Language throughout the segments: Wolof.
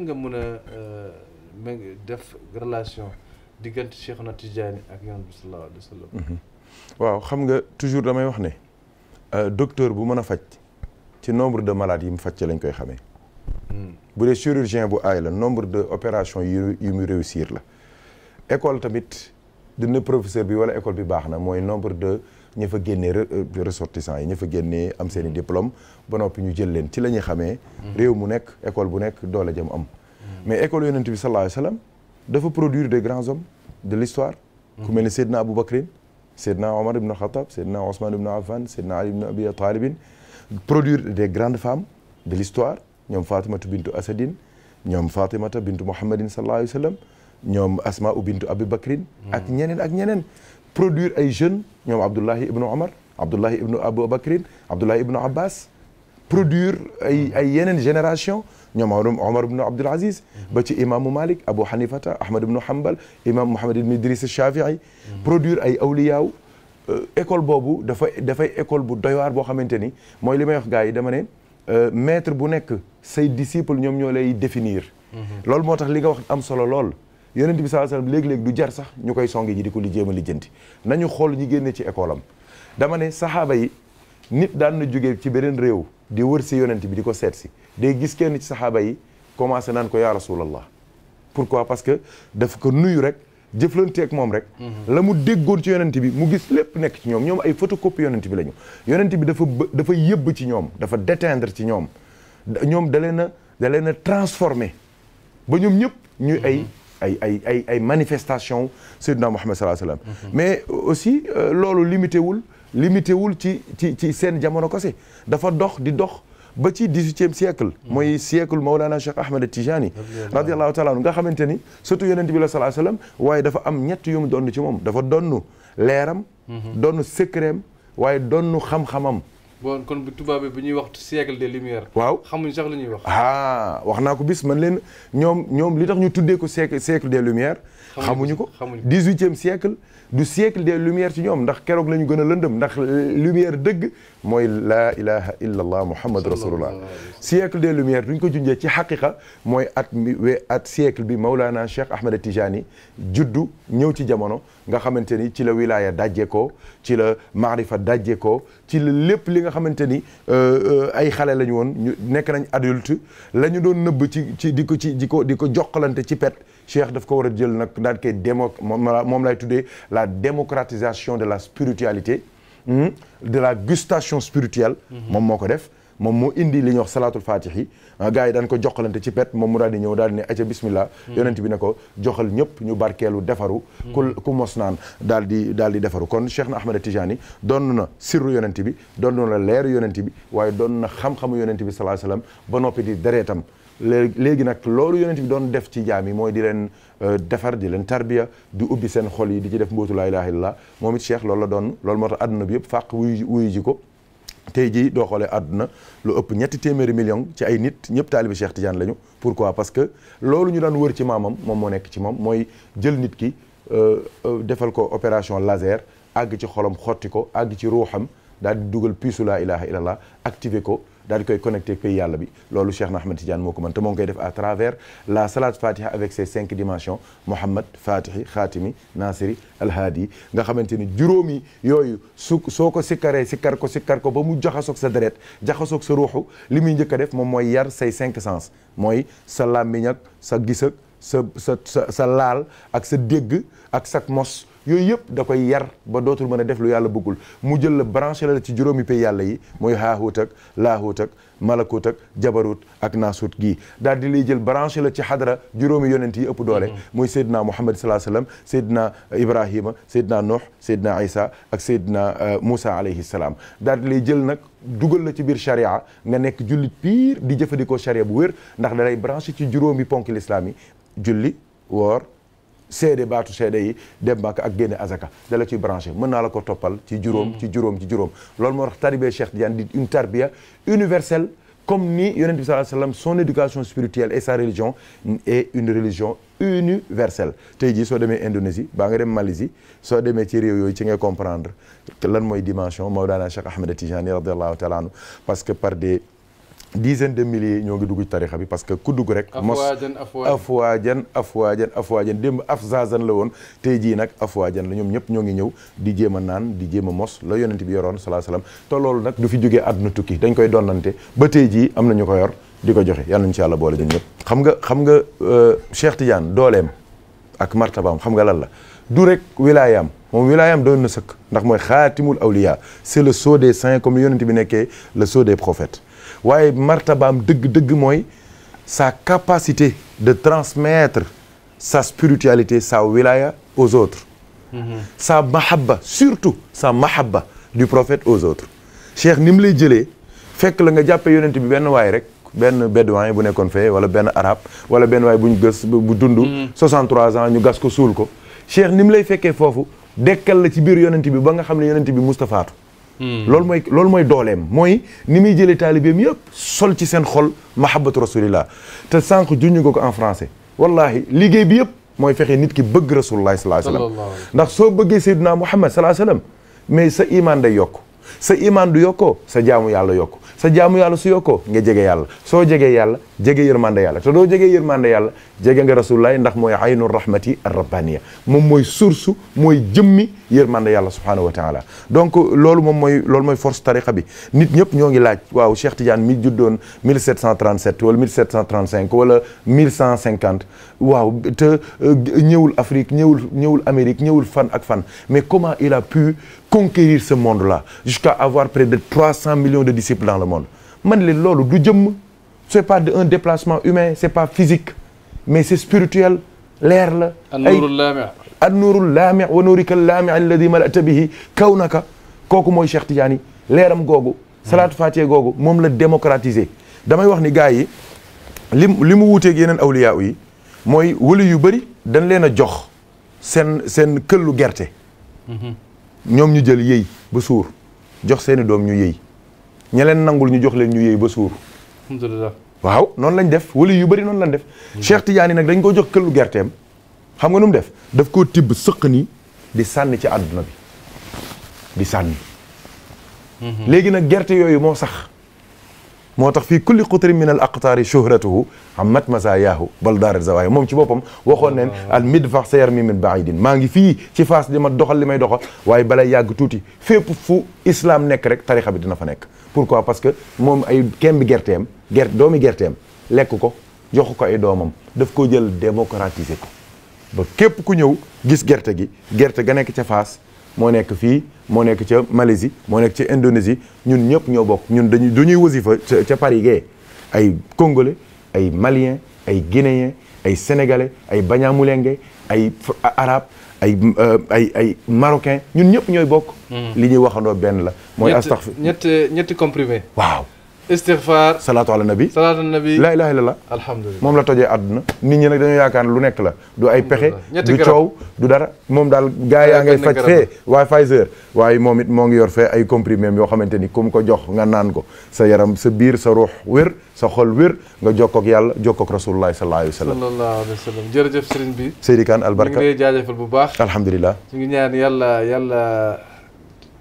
nga mën a def relation diggante Cheikhna Tidiane ak Yonent bi sallallahu alayhi wa sallam. waaw xam nga toujours damay wax ne docteur bu mën a faj ci nombre de malades yi mu faj lañ koy xamee. bu dee chirurgien bu aay la nombre de opération yu mu réussir la. école tamit dina professeur bi wala école bi baax na mooy nombre de ña fa génnee ressortissants yi ña fa génnee am seen i diplôme ba noppi ñu jël leen ci la ñuy xamee. réew mu nekk école bu nekk doole jëm am. mais école yonent bi sallallahu alayhi wa sallam dafa produire des grands hommes de l'histoire ku mel ne Seydina Abou Bakrin Seydina Omar ibn Khattab Seydina Ousmane ibn Affan Seydina Ali ibn Abi Talibin produire des grandes femmes de l'histoire ñoom Fatimatu bintu Asadin ñoom Fatimata bintu Muhammadin sallallahu alayhi wa sallam ñoom Asma bintu Abi Bakrin ak ñeneen produire ay jeunes ñoom Abdullahi ibnu Omar Abdullahi ibnu Abu Bakrin Abdullahi ibnu Abbas produire ay yeneen génération ñoom Omar ibnu Abdul Aziz ba ci imaamu Malik Abu Hanifata Ahmad ibnu Hanbal imam Muhammad ibnu Idris Shafii produire ay awliyaaw école boobu dafay école bu doy waar boo xamante ni mooy li may wax gars yi dama ne maître bu nekk say disciple ñoom ñoo lay définir loolu moo tax li nga wax am solo lool yonent bi sallallahu alayhi wasallam léeg-léeg du jar sax ñu koy songi ji di ko li jéem a lijjanti nañu xool ñi génne ci école am dama ne saxaaba yi nit daan na jógee ci beneen réew di wër si yonent bi di ko seet si day gis kenn ci saxaaba yi commencé naan ko yaa rasulallah pourquoi parce que daf ko nuyu rek jëflanteeg moom rek la mu déggoon ci yonent bi mu gis lépp nekk ci ñoom ay photocopie yonent bi lañu yonent bi dafa yëbb ci ñoom dafa déteindre ci ñoom da leen a transformé ba ñoom ñëpp ñuy ay manifestation Seydina Muhammad sallallahu alayhi wasallam mais aussi loolu limité wul ci seen jamono kese dafa dox ba ci 18e siècle mooy siècle Mawlana Cheikh Ahmed Tijani radiyallahu ta'ala anhu nga xamante ni surtout yonent bi la sallallahu alayhi wasallam waaye dafa am ñett yu mu donn ci moom dafa donn leeram donn secretam waaye donn xam-xamam bon kon bu tubaab bi ñuy wax siècle des lumières waaw xamuñ sax lu ñuy wax wax naa ko bis man leen ñoom li tax ñu tuddee ko siècle des lumières xamuñu ko 18e siècle du siècle des lumières ci ñoom ndax keroog la ñu gën a lëndëm ndax lumière dëgg mooy laa ilaha illa allah muhammad rasulullah siècle des lumières duñ ko junjee ci xaqiqa mooy at siècle bi Mawlana Cheikh Ahmed Tijani juddu ñëw ci jamono nga xamante ni ci la wilaya dajjeekoo ci la maarifa dajjeekoo ci la lépp li nga xamante ni ay xale la ñu woon ñu nekk nañ adulte la ñu doon nëbb ci di ko jokkalante ci pet Cheikh daf ko war a jël nag daal koy moom lay tuddee la démocratisation de la spiritualité de la gustation spirituelle moom moo ko def moom moo indi li ñuy wax salaatul fatihi gars yi daan ko joxalante ci pet moom mu daal di ñëw daal di ne aca bismillah yonent bi ne ko joxal ñëpp ñu barkeelu defaru ku mos naan daal di defaru kon Cheikh na Ahmed Tijani doon na sirru yonent bi doon na leeru yonent bi waaye doon na xam-xamu yonent bi sallallahu alayhi wasallam ba noppi di dereetam léegi nag loolu yonent bi doon def ci jaam yi mooy di leen defar di leen tarbiya di ubbi seen xol yi di ci def mbootu laa ilaha illallah moom it Cheikh loolu la doon loolu moo tax àdduna bi yëpp fàq wuyu ji ko tey jii doo xoolee àdduna lu ëpp 200 millions ci ay nit ñëpp taalibi Cheikh Tidiane lañu pourquoi parce que loolu ñu daan wër ci maamam moom moo nekk ci moom mooy jël nit ki defal ko opération laser àgg ci xolam xotti ko àgg ci ruuxam daal di dugal puisu laa ilaha illallah activé ko daal di koy connecté pays yàlla bi loolu Cheikh na Ahmed Tidiane moo ko mën te moo ngi koy def à travers la salate fatiha avec ses 5 dimensions Muhammad Fatihi Khatimi Nasiri Alhaadi nga xamante ni juróomi yooyu soo ko sikkar ko ba mu jaxasoog sa deret jaxasoog sa ruuxu li muy njëkk a def moom mooy yar say 5 sens mooy sa làmmiñ ak sa gis ak sa laal ak sa dégg ak sa mos yooyu yëpp da koy yar ba dootul mën a def lu yàlla bëggul mu jël la branché la ci juróomi pays yàlla yi mooy haahuut ak laahuut ak malakut ak jabarut ak naasut gii daal di lay jël branché la ci xadara juróomi yonent yi ëpp doole muy Seydina Muhammad sallallahu alayhi wasallam Seydina Ibrahima Seydina Nuh Seydina Isa ak Seydina Moussa alayhi salaam daal di lay jël nag dugal la ci biir charia nga nekk jullit piir di jëfandikoo charia bu wér ndax da lay branché ci juróomi ponk l'islam yi julli woor seede baatu seede yi dem Makka ak génne azaka dala ciy branché mën naa la ko toppal ci juróom loolu moo tax tarbiya Cheikh Tidiane di une tarbiya universelle comme ni yonent bi sallallahu alayhi wasallam son éducation spirituelle et sa religion est une religion universelle tey jii soo demee Indonésie baa nga dem Malaisie soo demee ci réew yooyu ci ngay comprendre que lan mooy dimension Mawlana Cheikh Ahmed Tijani radiyallahu ta'ala anhu parce que par des dizaine de milliers ñoo ngi dugg ci tarixa bi parce que ku dugg rek mos afwaajan démb afzazan la woon tey jii nag afwaajan la ñoom ñëpp ñoo ngi ñëw di jéem a naan di jéem a mos la yonent bi yoroon salaa salaam te loolu nag du fi jógee àdduna tukki dañ koy donnante ba tey jii am na ñu ko yor di ko joxe yàlla nañu ci yàlla boole ñun ñëpp xam nga Cheikh Tidiane dooleem ak martabaam xam nga lan la du rek wilaayaam moom wilaayaam doon na sëkk ndax mooy xaatimul awliya c'est le sceau des saints comme yonent bi nekkee le sceau des prophètes waaye martabaam dëgg-dëgg mooy sa capacité de transmettre sa spiritualité sa wilaya aux autres sa mahabba surtout sa mahabba du prophète aux autres Cheikh ni mu lay jëlee fekk la nga jàppee yonent bi benn waay rek benn bédouin bu nekkoon fee wala benn arabe wala benn waay bu ñu gës bu dund 63 ans ñu gas ko suul ko Cheikh ni mu lay fekkee foofu dekkal la ci biir yonent bi ba nga xam ne yonent bi mustafaatu loolu mooy dooleem mooy ni muy jëlee taalibeem yëpp sol ci seen xol mahabbatu rasulillah te sànq juñu ko en français wallahi liggéey bi yëpp mooy fexe nit ki bëgg rasulullah sallallahu alayhi wasallam ndax soo bëggee sayyidina muhammad sallallahu alayhi wasallam mais sa iman day yokk sa iman du yokkoo sa jaamu yàlla yokk sa jaamu yàlla su yokkoo nga jege yàlla soo jegee yàlla jege yërmande yàlla te doo jegee yërmande yàlla jege nga rasulullah ndax mooy aynu rahmati ar-rabbaniya moom mooy source mooy jëmmi yërmande yàlla subhanahu wa taala donc loolu mooy force tariqa bi nit ñëpp ñoo ngi laaj waaw Cheikh Tidiane mi juddoon 1737 wala 1735 wala 1150 waaw te ñëwul Afrique ñëwul Amérique ñëwul fan ak fan mais comment il a pu conquérir ce monde-là jusqu'à avoir près de 300 millions de disciples dans le monde man leen loolu du jëmm c'est pas un déplacement humain c'est pas physique mais c'est spirituel leer la an-nuurul laami' wa nuurika laami' alladhi mala'ta bihi kawnaka kooku mooy Cheikh Tidiane leeram googu salaatu faatiha googu moom la démocratiser damay wax ni gars yi li mu wuuteeg yeneen awliya yi mooy wali yu bëri dañ leen a jox seen këllu gerte ñoom ñu jël yëy ba suur jox seeni doom ñu yëy ña leen nangul ñu jox leen ñu yëy ba suur alhamdulillah waaw noonu lañ def wala yu bëri noonu lañ def Cheikh Tidiane nag dañ ko jox këllu gerteem xam nga nu mu def daf koo tibb sëq nii di sànni ci àdduna bi di sànni léegi nag gerte yooyu moo sax moo tax fii kulli qutrin min al aqtaari shuhratuhu ammat masayaahu bal daarat zawaaya moom ci boppam waxoon neen al midfax sa yarmi min baidin maa ngi fii ci Fass di ma doxal li may doxal waaye balay yàgg tuuti fépp fu islam nekk rek tarixa bi dina fa nekk pourquoi parce que moom ay kembi gerteem doomi gerteem lekk ko jox ko ay doomam daf ko jël démocratiser ko ba képp ku ñëw gis gerte gi gerte ga nekk ca Fass moo nekk fii moo nekk ca Malaisie moo nekk ca Indonésie ñun ñëpp ñoo bokk ñun dañuy wasifa ca Paris gee ay congolais ay maliens ay guinéens ay sénégalais ay banyamulenge ay arabe ay marocain ñun ñëpp ñooy bokk li ñuy waxandoo benn la mooy astaghfir ñetti comprimé waaw istighfar salaatu ala nabi la ilaha illallah alhamdulillah moom la tojee àdduna nit ñi nag dañoo yaakaar ne lu nekk la du ay pexe du coow du dara moom daal gaa yaa ngay faj fee waaye Pfizer waaye moom it moo ngi yor fee ay comprimé yoo xamante ni comme ko jox nga naan ko sa yaram sa biir sa ruux wér sa xol wér nga jokkook yàlla jokkook rasulullah sallallahu alayhi wa sallam jërëjëf sëriñ bi Seydi Kane albarka ñu ngi lay jaajëfal bu baax alhamdulilah ñu ngi ñaan yàlla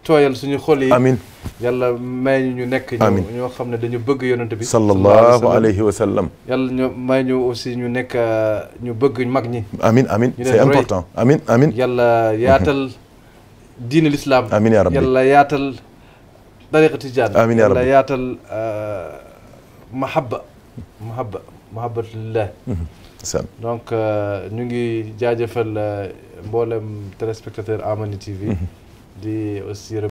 tooyal suñu xol yi amin yàlla may ñu nekk ñoo xam ne dañu bëgg yonent bi sallallahu alayhi wa sallam yàlla ñu may ñu aussi ñu nekk ñu bëgg mag ñi amin c'est important amin yàlla yaatal diine l'islam amin ya rabbi yàlla yaatal tariqa tijaan amin ya rabbi yàlla yaatal mahabbatullah donc ñu ngi jaajëfal mboolem téléspectateur Amani TV di aussi